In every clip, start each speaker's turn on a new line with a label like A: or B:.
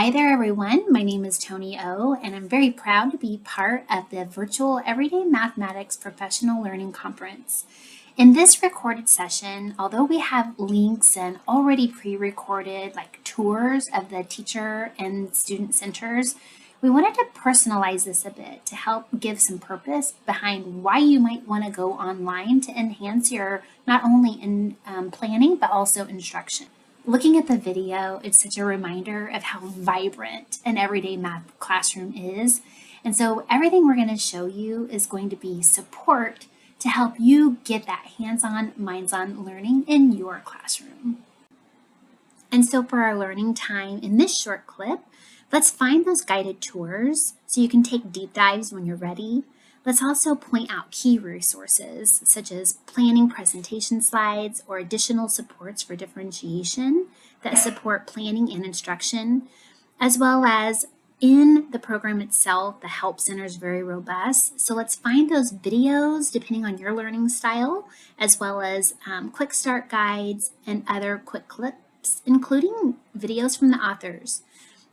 A: Hi there, everyone. My name is Tony O, and I'm very proud to be part of the virtual Everyday Mathematics Professional Learning Conference. In this recorded session, although we have links and already pre-recorded like tours of the teacher and student centers, we wanted to personalize this a bit to help give some purpose behind why you might want to go online to enhance your not only in planning but also instruction. Looking at the video, it's such a reminder of how vibrant an everyday math classroom is. And so everything we're going to show you is going to be support to help you get that hands-on, minds-on learning in your classroom. And so for our learning time in this short clip, let's find those guided tours so you can take deep dives when you're ready. Let's also point out key resources such as planning presentation slides or additional supports for differentiation that support planning and instruction, as well as in the program itself, the Help Center is very robust. So let's find those videos depending on your learning style, as well as quick start guides and other quick clips, including videos from the authors.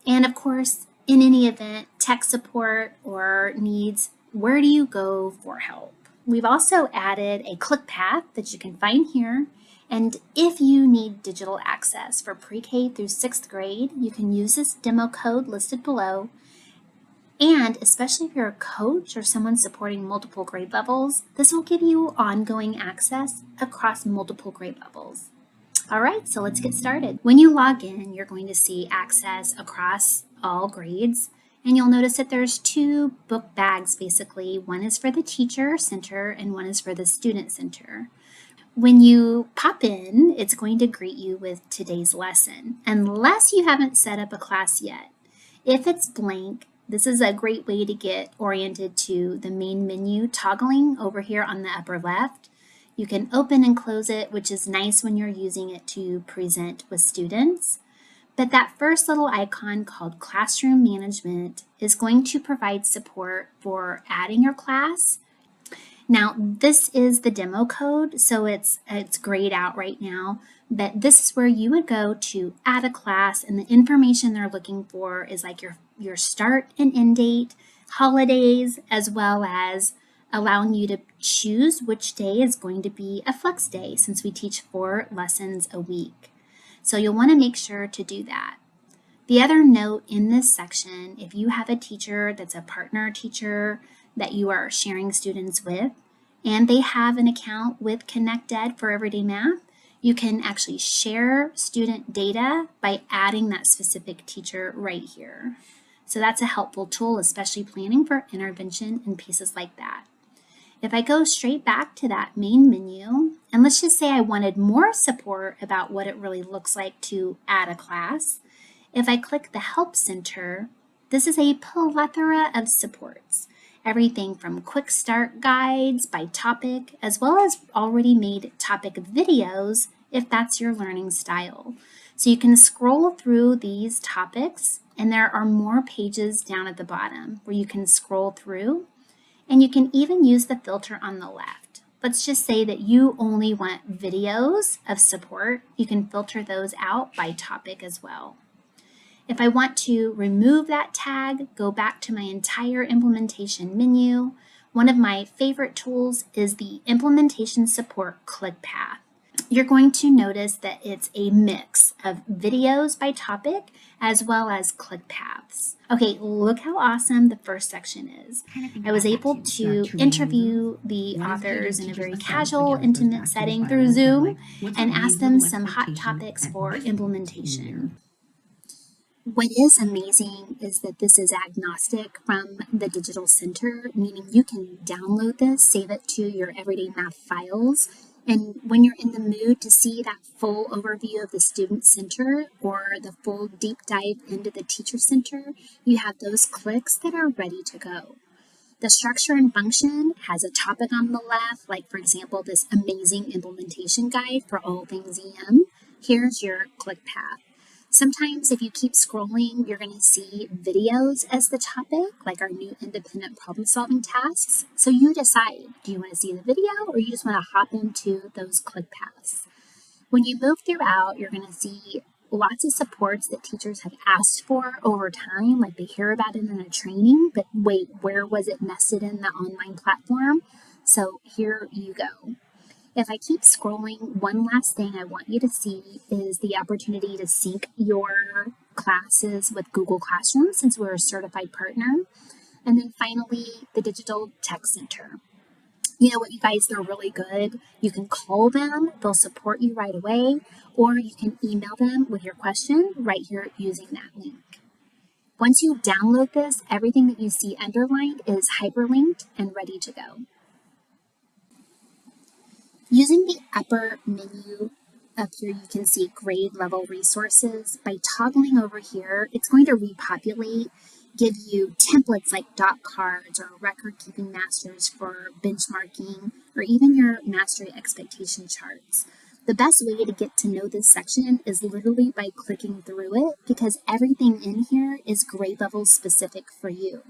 A: And of course, in any event, tech support or needs, where do you go for help? We've also added a click path that you can find here. And if you need digital access for pre-K through 6th grade, you can use this demo code listed below. And especially if you're a coach or someone supporting multiple grade levels, this will give you ongoing access across multiple grade levels. All right, so let's get started. When you log in, you're going to see access across all grades. And you'll notice that there's two book bags, basically. One is for the teacher center and one is for the student center. When you pop in, it's going to greet you with today's lesson, unless you haven't set up a class yet. If it's blank, this is a great way to get oriented to the main menu toggling over here on the upper left. You can open and close it, which is nice when you're using it to present with students. But that first little icon called Classroom Management is going to provide support for adding your class. Now, this is the demo code, so it's grayed out right now, but this is where you would go to add a class, and the information they're looking for is like your start and end date, holidays, as well as allowing you to choose which day is going to be a flex day since we teach 4 lessons a week. So you'll want to make sure to do that. The other note in this section, if you have a teacher that's a partner teacher that you are sharing students with, and they have an account with ConnectEd for Everyday Math, you can actually share student data by adding that specific teacher right here. So that's a helpful tool, especially planning for intervention and pieces like that. If I go straight back to that main menu, and let's just say I wanted more support about what it really looks like to add a class, if I click the Help Center, this is a plethora of supports. Everything from quick start guides by topic, as well as already made topic videos if that's your learning style. So you can scroll through these topics, and there are more pages down at the bottom where you can scroll through. And you can even use the filter on the left. Let's just say that you only want videos of support. You can filter those out by topic as well. If I want to remove that tag, go back to my entire implementation menu. One of my favorite tools is the implementation support click path. You're going to notice that it's a mix of videos by topic as well as click paths. Okay, look how awesome the first section is. I was able to interview the authors in a very casual, intimate setting through Zoom and ask them some hot topics for implementation. What is amazing is that this is agnostic from the digital center, meaning you can download this, save it to your Everyday Math files, and when you're in the mood to see that full overview of the student center or the full deep dive into the teacher center, you have those clicks that are ready to go. The structure and function has a topic on the left, like for example, this amazing implementation guide for all things EM. Here's your click path. Sometimes if you keep scrolling, you're going to see videos as the topic, like our new independent problem solving tasks. So you decide, do you want to see the video or you just want to hop into those click paths? When you move throughout, you're going to see lots of supports that teachers have asked for over time, like they hear about it in a training, but wait, where was it nested in the online platform? So here you go. If I keep scrolling, one last thing I want you to see is the opportunity to sync your classes with Google Classroom since we're a certified partner. And then finally, the Digital Tech Center. You know what, you guys, they're really good. You can call them, they'll support you right away, or you can email them with your question right here using that link. Once you download this, everything that you see underlined is hyperlinked and ready to go. Using the upper menu up here, you can see grade level resources. By toggling over here, it's going to repopulate, give you templates like dot cards or record keeping masters for benchmarking, or even your mastery expectation charts. The best way to get to know this section is literally by clicking through it, because everything in here is grade level specific for you.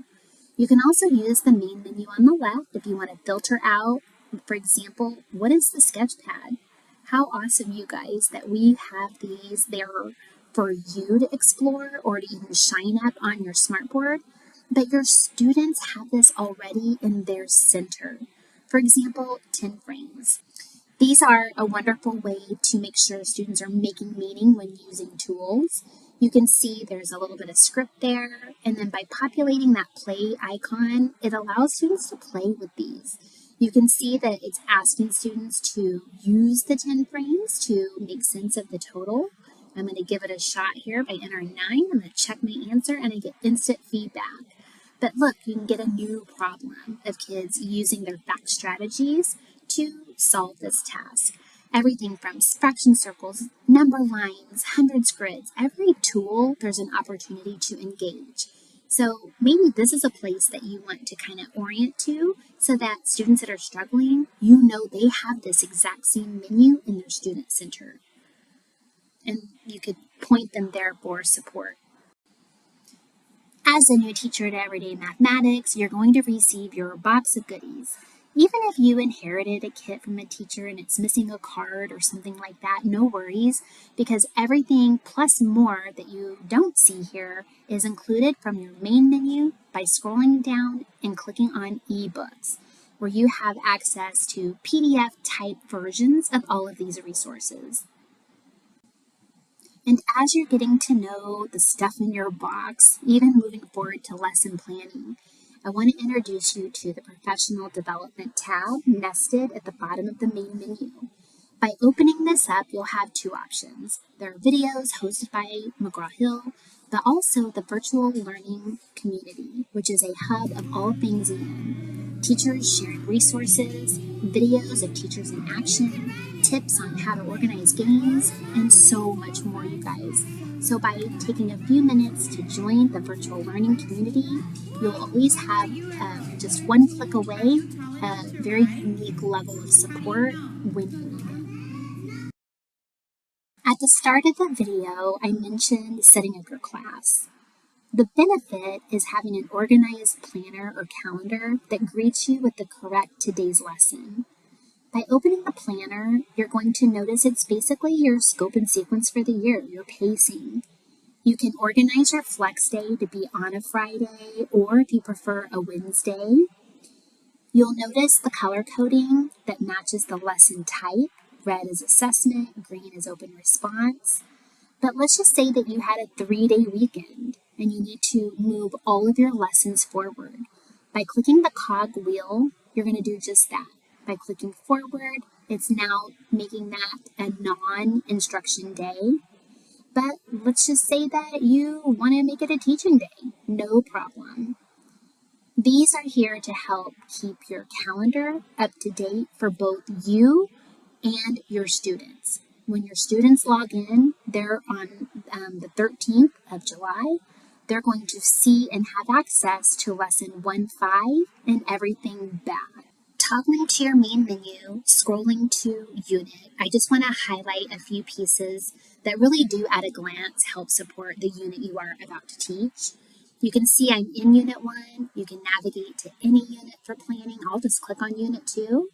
A: You can also use the main menu on the left if you want to filter out, for example, what is the Sketchpad? How awesome, you guys, that we have these there for you to explore or to even shine up on your smartboard, but your students have this already in their center. For example, 10 frames. These are a wonderful way to make sure students are making meaning when using tools. You can see there's a little bit of script there, and then by populating that play icon, it allows students to play with these. You can see that it's asking students to use the 10 frames to make sense of the total. I'm going to give it a shot here by entering 9. I'm going to check my answer, and I get instant feedback. But look, you can get a new problem of kids using their fact strategies to solve this task. Everything from fraction circles, number lines, hundreds grids, every tool, there's an opportunity to engage. So maybe this is a place that you want to kind of orient to so that students that are struggling, you know they have this exact same menu in their student center. And you could point them there for support. As a new teacher to Everyday Mathematics, you're going to receive your box of goodies. Even if you inherited a kit from a teacher and it's missing a card or something like that, no worries, because everything plus more that you don't see here is included from your main menu by scrolling down and clicking on eBooks, where you have access to PDF type versions of all of these resources. And as you're getting to know the stuff in your box, even moving forward to lesson planning, I want to introduce you to the Professional Development tab nested at the bottom of the main menu. By opening this up, you'll have two options. There are videos hosted by McGraw-Hill, but also the Virtual Learning Community, which is a hub of all things EN. Teachers sharing resources, videos of teachers in action, tips on how to organize games, and so much more, you guys. So by taking a few minutes to join the virtual learning community, you'll always have just one click away, a very unique level of support when you need it. At the start of the video, I mentioned setting up your class. The benefit is having an organized planner or calendar that greets you with the correct today's lesson. By opening the planner, you're going to notice it's basically your scope and sequence for the year, your pacing. You can organize your flex day to be on a Friday, or if you prefer a Wednesday. You'll notice the color coding that matches the lesson type. Red is assessment, green is open response. But let's just say that you had a 3-day weekend and you need to move all of your lessons forward. By clicking the cog wheel, you're going to do just that. By clicking forward, it's now making that a non-instruction day. But let's just say that you want to make it a teaching day. No problem. These are here to help keep your calendar up to date for both you and your students. When your students log in, they're on the 13th of July. They're going to see and have access to lesson 1.5 and everything back. Toggling to your main menu, scrolling to unit, I just want to highlight a few pieces that really do at a glance help support the unit you are about to teach. You can see I'm in Unit 1. You can navigate to any unit for planning. I'll just click on Unit 2.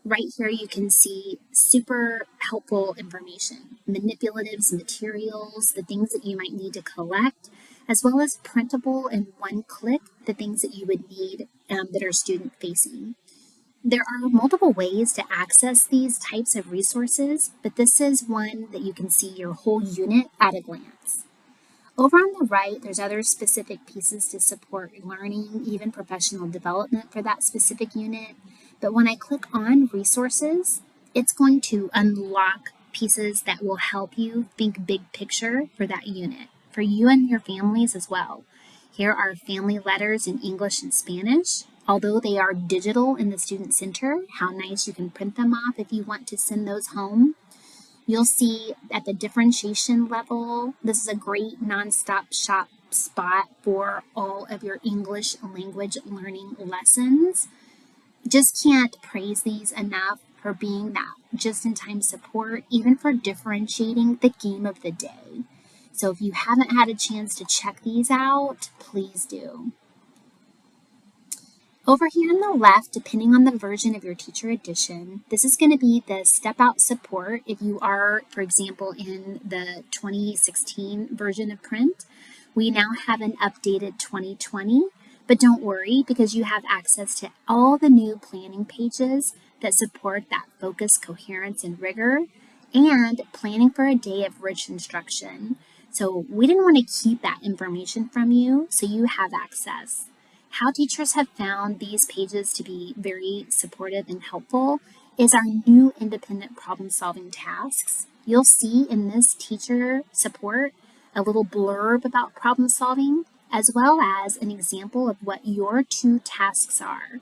A: Right here you can see super helpful information, manipulatives, materials, the things that you might need to collect, as well as printable and one-click, the things that you would need that are student-facing. There are multiple ways to access these types of resources, but this is one that you can see your whole unit at a glance. Over on the right, there's other specific pieces to support learning, even professional development for that specific unit. But when I click on resources, it's going to unlock pieces that will help you think big picture for that unit, for you and your families as well. Here are family letters in English and Spanish. Although they are digital in the Student Center, how nice you can print them off if you want to send those home. You'll see at the differentiation level, this is a great nonstop shop spot for all of your English language learning lessons. Just can't praise these enough for being that just-in-time support, even for differentiating the game of the day. So if you haven't had a chance to check these out, please do. Over here on the left, depending on the version of your teacher edition, this is going to be the step out support if you are, for example, in the 2016 version of print. We now have an updated 2020, but don't worry because you have access to all the new planning pages that support that focus, coherence, and rigor, and planning for a day of rich instruction. So we didn't want to keep that information from you, so you have access. How teachers have found these pages to be very supportive and helpful is our new independent problem-solving tasks. You'll see in this teacher support a little blurb about problem solving, as well as an example of what your 2 tasks are.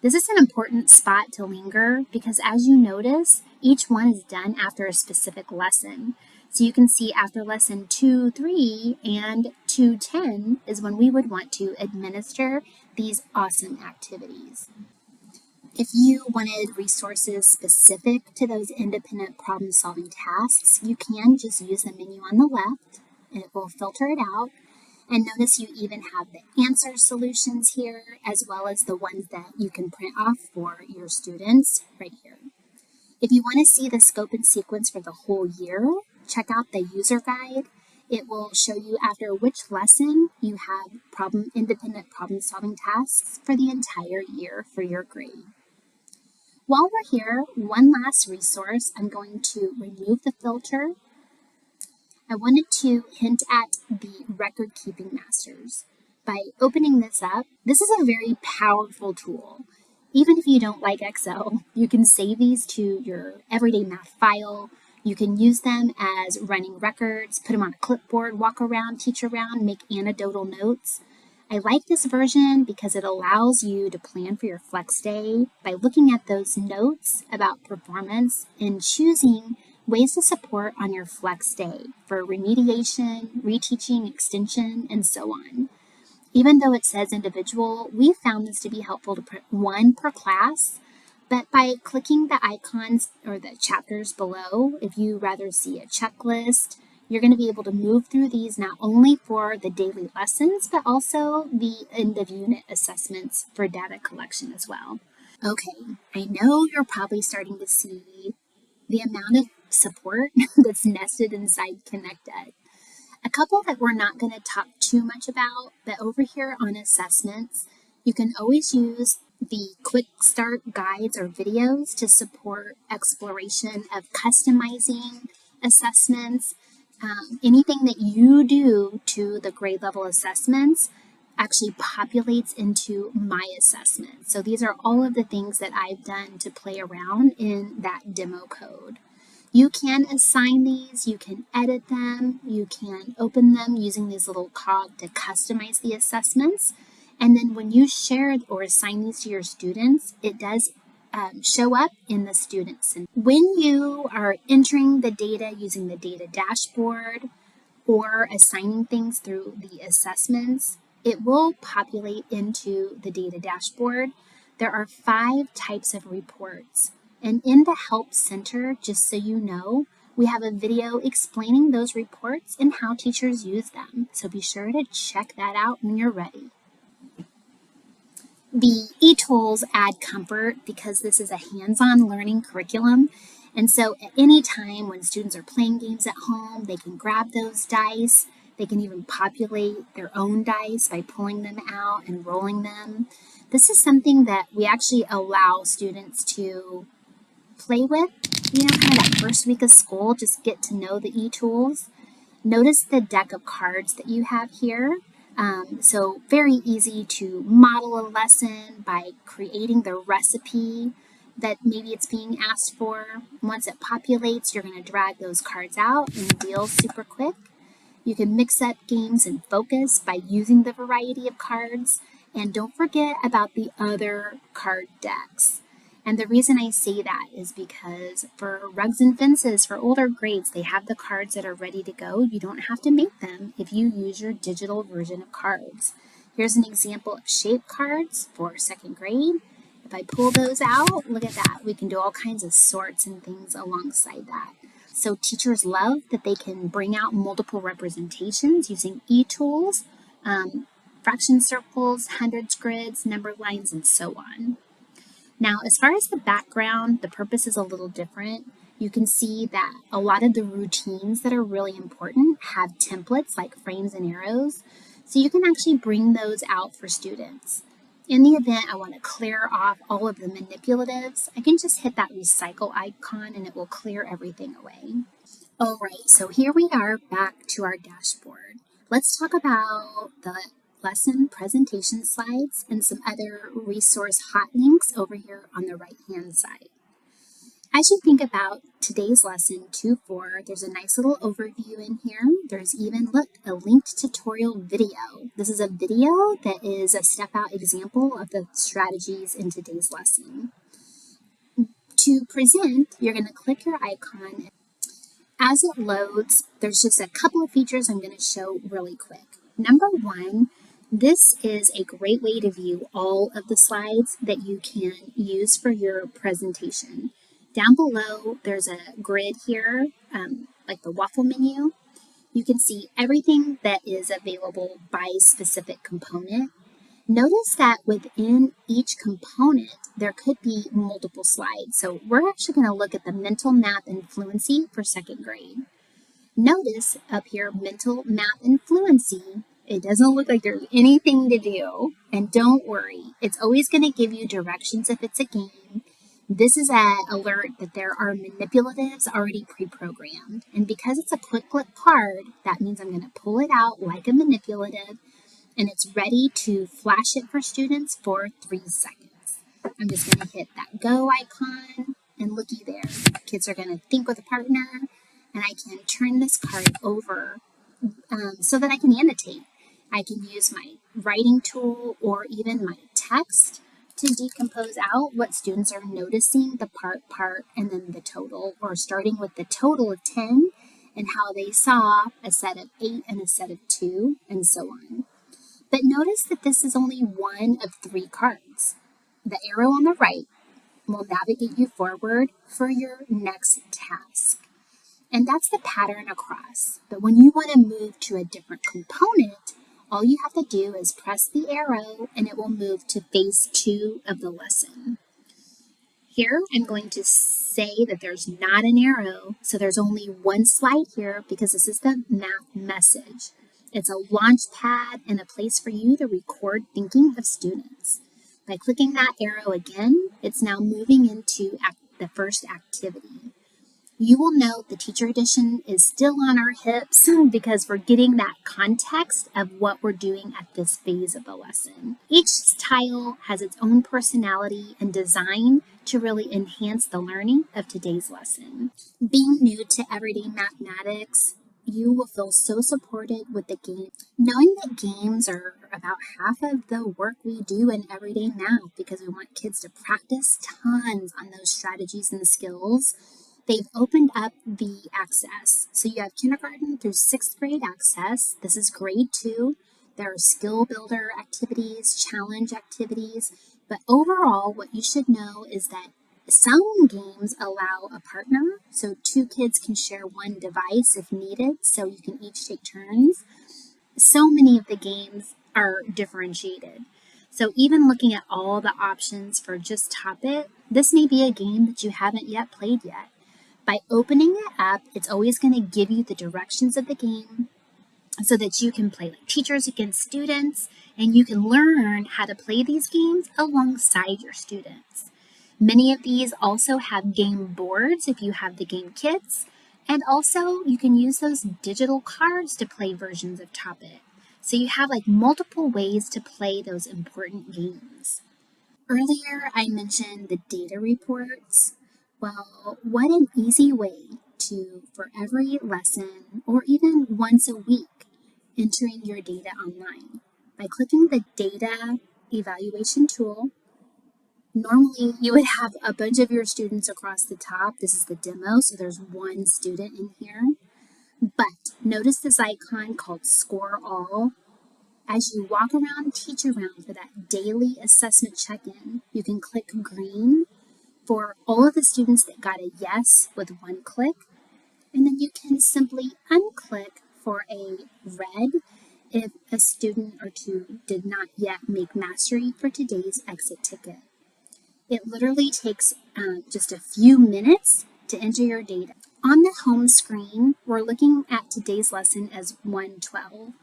A: This is an important spot to linger because as you notice, each one is done after a specific lesson. So you can see after lesson 2-3 and 2-10 is when we would want to administer these awesome activities. If you wanted resources specific to those independent problem-solving tasks, you can just use the menu on the left and it will filter it out. And notice you even have the answer solutions here, as well as the ones that you can print off for your students right here. If you want to see the scope and sequence for the whole year, check out the user guide. It will show you after which lesson you have independent problem-solving tasks for the entire year for your grade. While we're here, one last resource, I'm going to remove the filter. I wanted to hint at the record-keeping masters. By opening this up, this is a very powerful tool. Even if you don't like Excel, you can save these to your everyday math file. You can use them as running records, put them on a clipboard, walk around, teach around, make anecdotal notes. I like this version because it allows you to plan for your flex day by looking at those notes about performance and choosing ways to support on your flex day for remediation, reteaching, extension, and so on. Even though it says individual, we found this to be helpful to put one per class, but by clicking the icons or the chapters below, if you rather see a checklist, you're going to be able to move through these not only for the daily lessons, but also the end of unit assessments for data collection as well. Okay, I know you're probably starting to see the amount of support that's nested inside ConnectEd. A couple that we're not going to talk too much about, but over here on assessments, you can always use the quick start guides or videos to support exploration of customizing assessments. Anything that you do to the grade level assessments actually populates into my assessment. So these are all of the things that I've done to play around in that demo code. You can assign these, you can edit them, you can open them using this little cog to customize the assessments. And then when you share or assign these to your students, it does show up in the Student Center. When you are entering the data using the data dashboard or assigning things through the assessments, it will populate into the data dashboard. There are 5 types of reports. And in the Help Center, just so you know, we have a video explaining those reports and how teachers use them. So be sure to check that out when you're ready. The e-tools add comfort because this is a hands-on learning curriculum. And so at any time when students are playing games at home, they can grab those dice. They can even populate their own dice by pulling them out and rolling them. This is something that we actually allow students to play with, kind of that first week of school, just get to know the e-tools. Notice the deck of cards that you have here. So very easy to model a lesson by creating the recipe that maybe it's being asked for. Once it populates, you're going to drag those cards out and deal super quick. You can mix up games and focus by using the variety of cards. And don't forget about the other card decks. And the reason I say that is because for rugs and fences, for older grades, they have the cards that are ready to go. You don't have to make them if you use your digital version of cards. Here's an example of shape cards for second grade. If I pull those out, look at that. We can do all kinds of sorts and things alongside that. So teachers love that they can bring out multiple representations using e-tools, fraction circles, hundreds grids, number lines, and so on. Now, as far as the background, the purpose is a little different. You can see that a lot of the routines that are really important have templates like frames and arrows, so you can actually bring those out for students. In the event I want to clear off all of the manipulatives, I can just hit that recycle icon and it will clear everything away. All right, so here we are back to our dashboard. Let's talk about the lesson presentation slides and some other resource hot links over here on the right-hand side. As you think about today's lesson 2.4, there's a nice little overview in here. There's even, look, a linked tutorial video. This is a video that is a step-out example of the strategies in today's lesson. To present, you're going to click your icon. As it loads, there's just a couple of features I'm going to show really quick. Number one, this is a great way to view all of the slides that you can use for your presentation. Down below, there's a grid here, like the waffle menu. You can see everything that is available by specific component. Notice that within each component, there could be multiple slides. So we're actually going to look at the mental math and fluency for second grade. Notice up here, mental math and fluency. It doesn't look like there's anything to do. And don't worry, it's always going to give you directions if it's a game. This is an alert that there are manipulatives already pre-programmed. And because it's a quick click card, that means I'm going to pull it out like a manipulative, and it's ready to flash it for students for 3 seconds. I'm just going to hit that go icon, and looky there. Kids are going to think with a partner, and I can turn this card over so that I can annotate. I can use my writing tool or even my text to decompose out what students are noticing, the part, and then the total, or starting with the total of 10 and how they saw a set of 8 and a set of 2, and so on. But notice that this is only one of 3 cards. The arrow on the right will navigate you forward for your next task. And that's the pattern across. But when you want to move to a different component, all you have to do is press the arrow and it will move to phase 2 of the lesson. Here, I'm going to say that there's not an arrow, so there's only one slide here because this is the math message. It's a launch pad and a place for you to record thinking of students. By clicking that arrow again, it's now moving into the first activity. You will note the teacher edition is still on our hips because we're getting that context of what we're doing at this phase of the lesson. Each tile has its own personality and design to really enhance the learning of today's lesson. Being new to everyday mathematics, you will feel so supported with the game. Knowing that games are about half of the work we do in everyday math because we want kids to practice tons on those strategies and skills, they've opened up the access. So you have kindergarten through 6th grade access. This is grade 2. There are skill builder activities, challenge activities, but overall what you should know is that some games allow a partner, so 2 kids can share one device if needed, so you can each take turns. So many of the games are differentiated. So even looking at all the options for just Top It, this may be a game that you haven't yet played yet. By opening it up, it's always going to give you the directions of the game so that you can play like teachers against students, and you can learn how to play these games alongside your students. Many of these also have game boards if you have the game kits, and also you can use those digital cards to play versions of Top It. So you have like multiple ways to play those important games. Earlier, I mentioned the data reports. Well, what an easy way to, for every lesson or even once a week, entering your data online. By clicking the data evaluation tool, normally you would have a bunch of your students across the top. This is the demo, so there's one student in here. But notice this icon called Score All. As you walk around Teach Around for that daily assessment check-in, you can click green for all of the students that got a yes with one click, and then you can simply unclick for a red if a student or two did not yet make mastery for today's exit ticket. It literally takes just a few minutes to enter your data. On the home screen, we're looking at today's lesson as 112.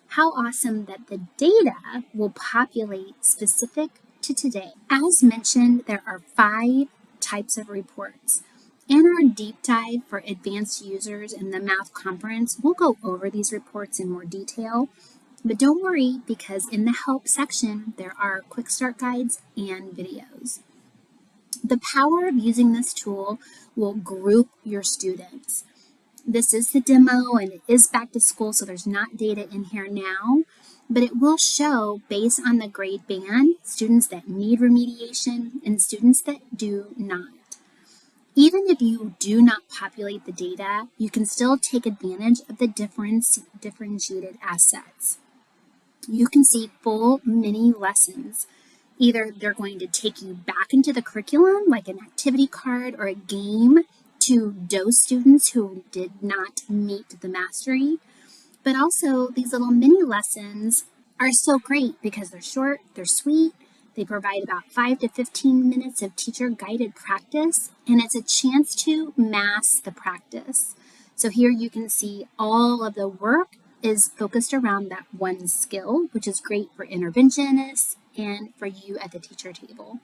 A: How awesome that the data will populate specific to today. As mentioned, there are 5 types of reports. In our deep dive for advanced users in the math conference, we'll go over these reports in more detail. But don't worry, because in the help section, there are quick start guides and videos. The power of using this tool will group your students. This is the demo and it is back to school, so there's not data in here now, but it will show based on the grade band, students that need remediation and students that do not. Even if you do not populate the data, you can still take advantage of the differentiated assets. You can see full mini lessons. Either they're going to take you back into the curriculum, like an activity card or a game to those students who did not meet the mastery. But also, these little mini lessons are so great because they're short, they're sweet, they provide about 5 to 15 minutes of teacher-guided practice, and it's a chance to mass the practice. So here you can see all of the work is focused around that one skill, which is great for interventionists and for you at the teacher table.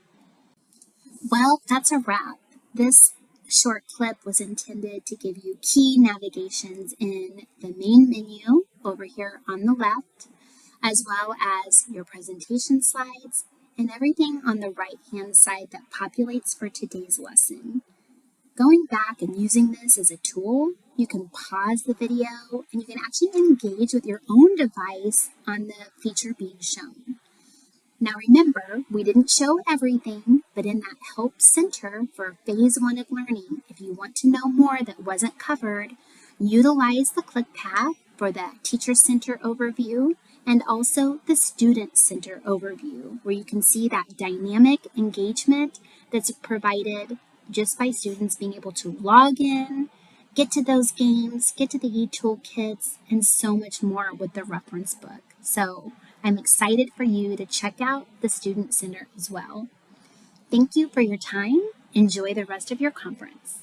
A: Well, that's a wrap. This short clip was intended to give you key navigations in the main menu over here on the left, as well as your presentation slides and everything on the right-hand side that populates for today's lesson. Going back and using this as a tool, you can pause the video and you can actually engage with your own device on the feature being shown. Now remember, we didn't show everything, but in that Help Center for Phase 1 of Learning, if you want to know more that wasn't covered, utilize the click path for the Teacher Center overview and also the Student Center overview, where you can see that dynamic engagement that's provided just by students being able to log in, get to those games, get to the e-toolkits, and so much more with the reference book. So I'm excited for you to check out the Student Center as well. Thank you for your time. Enjoy the rest of your conference.